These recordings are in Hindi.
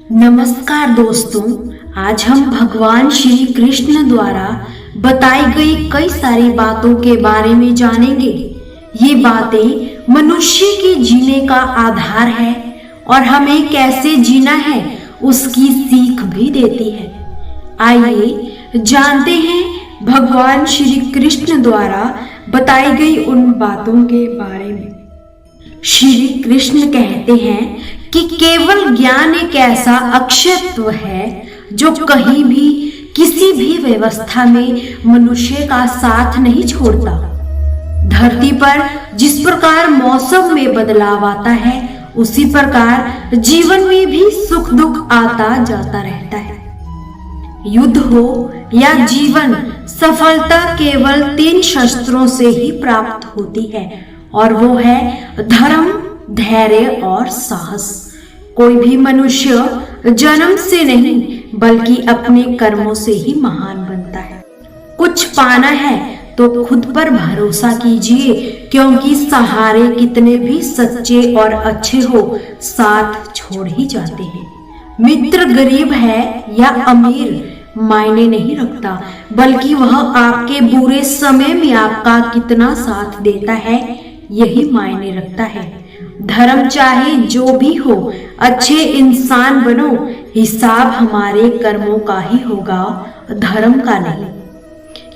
नमस्कार दोस्तों, आज हम भगवान श्री कृष्ण द्वारा बताई गई कई सारी बातों के बारे में जानेंगे। ये बातें मनुष्य के जीने का आधार है और हमें कैसे जीना है उसकी सीख भी देती है। आइए जानते हैं भगवान श्री कृष्ण द्वारा बताई गई उन बातों के बारे में। श्री कृष्ण कहते हैं कि केवल ज्ञान एक ऐसा अक्षय तत्व है जो कहीं भी किसी भी व्यवस्था में मनुष्य का साथ नहीं छोड़ता। धरती पर जिस प्रकार मौसम में बदलाव आता है उसी प्रकार जीवन में भी सुख दुख आता जाता रहता है। युद्ध हो या जीवन, सफलता केवल 3 शस्त्रों से ही प्राप्त होती है और वो है धर्म, धैर्य और साहस। कोई भी मनुष्य जन्म से नहीं बल्कि अपने कर्मों से ही महान बनता है। कुछ पाना है तो खुद पर भरोसा कीजिए, क्योंकि सहारे कितने भी सच्चे और अच्छे हो साथ छोड़ ही जाते हैं। मित्र गरीब है या अमीर मायने नहीं रखता, बल्कि वह आपके बुरे समय में आपका कितना साथ देता है यही मायने रखता है। धर्म चाहे जो भी हो, अच्छे इंसान बनो, हिसाब हमारे कर्मों का ही होगा, धर्म का नहीं।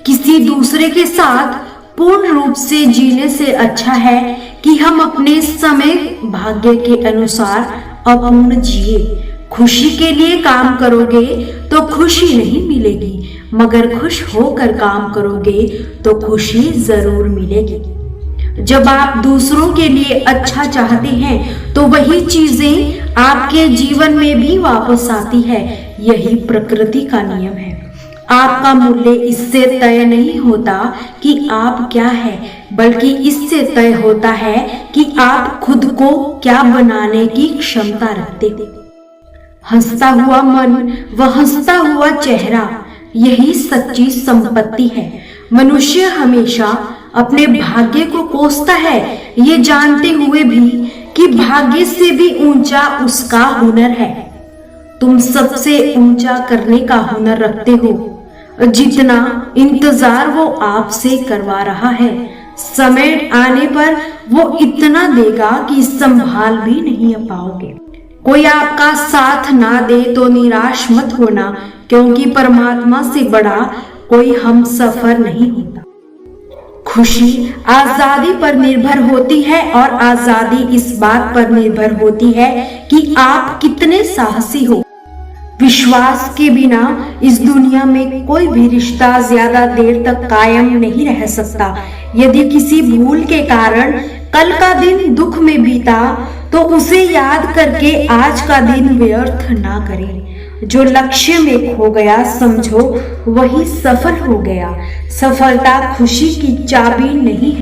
किसी दूसरे के साथ पूर्ण रूप से जीने से अच्छा है कि हम अपने समय भाग्य के अनुसार अपूर्ण जिए। खुशी के लिए काम करोगे तो खुशी नहीं मिलेगी, मगर खुश होकर काम करोगे तो खुशी जरूर मिलेगी। जब आप दूसरों के लिए अच्छा चाहते हैं तो वही चीजें आपके जीवन में भी वापस आती है। यही प्रकृति का नियम है। आपका मूल्य इससे तय नहीं होता कि आप क्या है, बल्कि इससे तय होता है कि आप खुद को क्या बनाने की क्षमता रखते हो। हंसता हुआ मन व हंसता हुआ चेहरा, यही सच्ची संपत्ति है। मनुष्य हमेशा अपने भाग्य को कोसता है, ये जानते हुए भी कि भाग्य से भी ऊंचा उसका हुनर है। तुम सबसे ऊंचा करने का हुनर रखते हो। जितना इंतजार वो आपसे करवा रहा है, समय आने पर वो इतना देगा कि संभाल भी नहीं पाओगे। कोई आपका साथ ना दे तो निराश मत होना, क्योंकि परमात्मा से बड़ा कोई हम सफर नहीं होता। खुशी आजादी पर निर्भर होती है और आजादी इस बात पर निर्भर होती है कि आप कितने साहसी हो। विश्वास के बिना इस दुनिया में कोई भी रिश्ता ज्यादा देर तक कायम नहीं रह सकता। यदि किसी भूल के कारण कल का दिन दुख में बीता तो उसे याद करके आज का दिन व्यर्थ ना करें। जो लक्ष्य में खो गया समझो वही सफल हो गया। सफलता खुशी की चाबी नहीं है,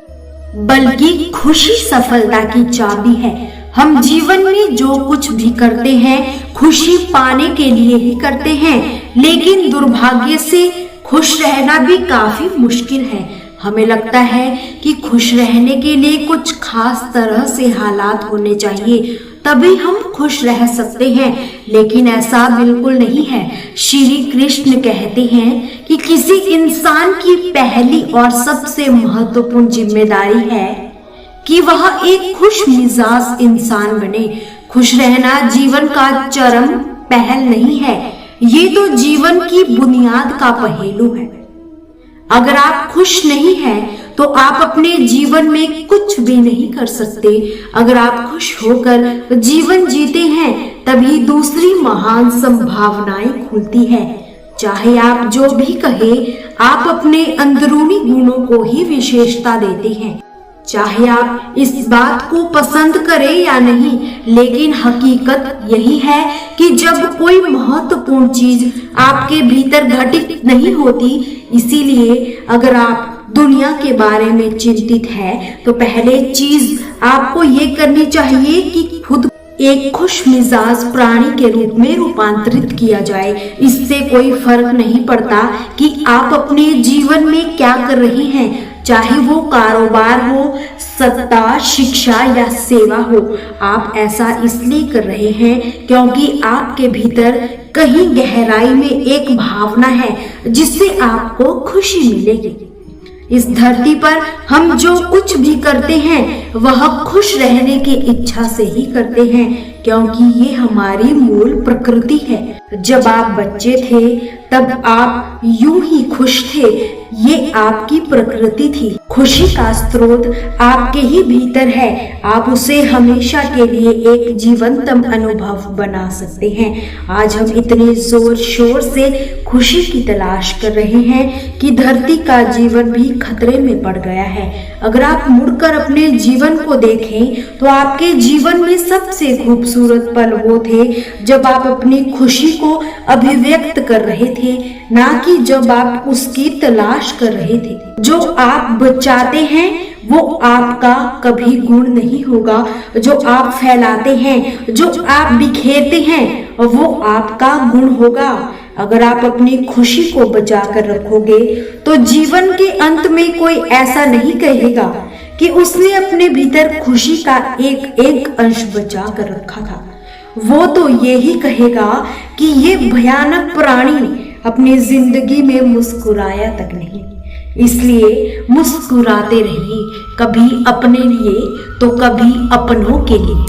बल्कि खुशी सफलता की चाबी है। हम जीवन में जो कुछ भी करते हैं खुशी पाने के लिए ही करते हैं, लेकिन दुर्भाग्य से खुश रहना भी काफी मुश्किल है। हमें लगता है कि खुश रहने के लिए कुछ खास तरह से हालात होने चाहिए, तभी हम खुश रह सकते हैं, लेकिन ऐसा बिल्कुल नहीं है। श्री कृष्ण कहते हैं कि किसी इंसान की पहली और सबसे महत्वपूर्ण जिम्मेदारी है कि वह एक खुश मिजाज इंसान बने। खुश रहना जीवन का चरम पहल नहीं है, ये तो जीवन की बुनियाद का पहलू है। अगर आप खुश नहीं हैं तो आप अपने जीवन में कुछ भी नहीं कर सकते। अगर आप खुश होकर जीवन जीते हैं तभी दूसरी महान संभावनाएं खुलती है। चाहे आप जो भी कहे, आप अपने अंदरूनी गुणों को ही विशेषता देते हैं। चाहे आप इस बात को पसंद करें या नहीं, लेकिन हकीकत यही है कि जब कोई महत्वपूर्ण चीज आपके भीतर घटित नहीं होती, इसीलिए अगर आप दुनिया के बारे में चिंतित है तो पहले चीज आपको ये करनी चाहिए कि खुद एक खुश मिजाज प्राणी के रूप में रूपांतरित किया जाए। इससे कोई फर्क नहीं पड़ता कि आप अपने जीवन में क्या कर रही हैं। चाहे वो कारोबार हो, सत्ता, शिक्षा या सेवा हो। आप ऐसा इसलिए कर रहे हैं क्योंकि आपके भीतर कहीं गहराई में एक भावना है जिससे आपको खुशी मिलेगी। इस धरती पर हम जो कुछ भी करते हैं वह खुश रहने की इच्छा से ही करते हैं, क्योंकि ये हमारी मूल प्रकृति है। जब आप बच्चे थे तब आप यूं ही खुश थे, ये आपकी प्रकृति थी। खुशी का स्रोत आपके ही भीतर है, आप उसे हमेशा के लिए एक जीवंतम अनुभव बना सकते हैं। आज हम इतने जोर शोर से खुशी की तलाश कर रहे हैं कि धरती का जीवन भी खतरे में पड़ गया है। अगर आप मुड़कर अपने जीवन को देखें तो आपके जीवन में सबसे खूबसूरत पल वो थे जब आप अपनी खुशी को अभिव्यक्त कर रहे थे, ना कि जब आप उसकी तलाश कर रहे थे। जो आप बचाते हैं वो आपका कभी गुण नहीं होगा, जो आप फैलाते हैं, जो आप बिखेरते हैं, वो आपका गुण होगा। अगर आप अपनी खुशी को बचा कर रखोगे तो जीवन के अंत में कोई ऐसा नहीं कहेगा कि उसने अपने भीतर खुशी का एक एक अंश बचा कर रखा था। वो तो यही कहेगा कि ये भयानक प्राणी अपनी जिंदगी में मुस्कुराया तक नहीं। इसलिए मुस्कुराते रहिए, कभी अपने लिए तो कभी अपनों के लिए।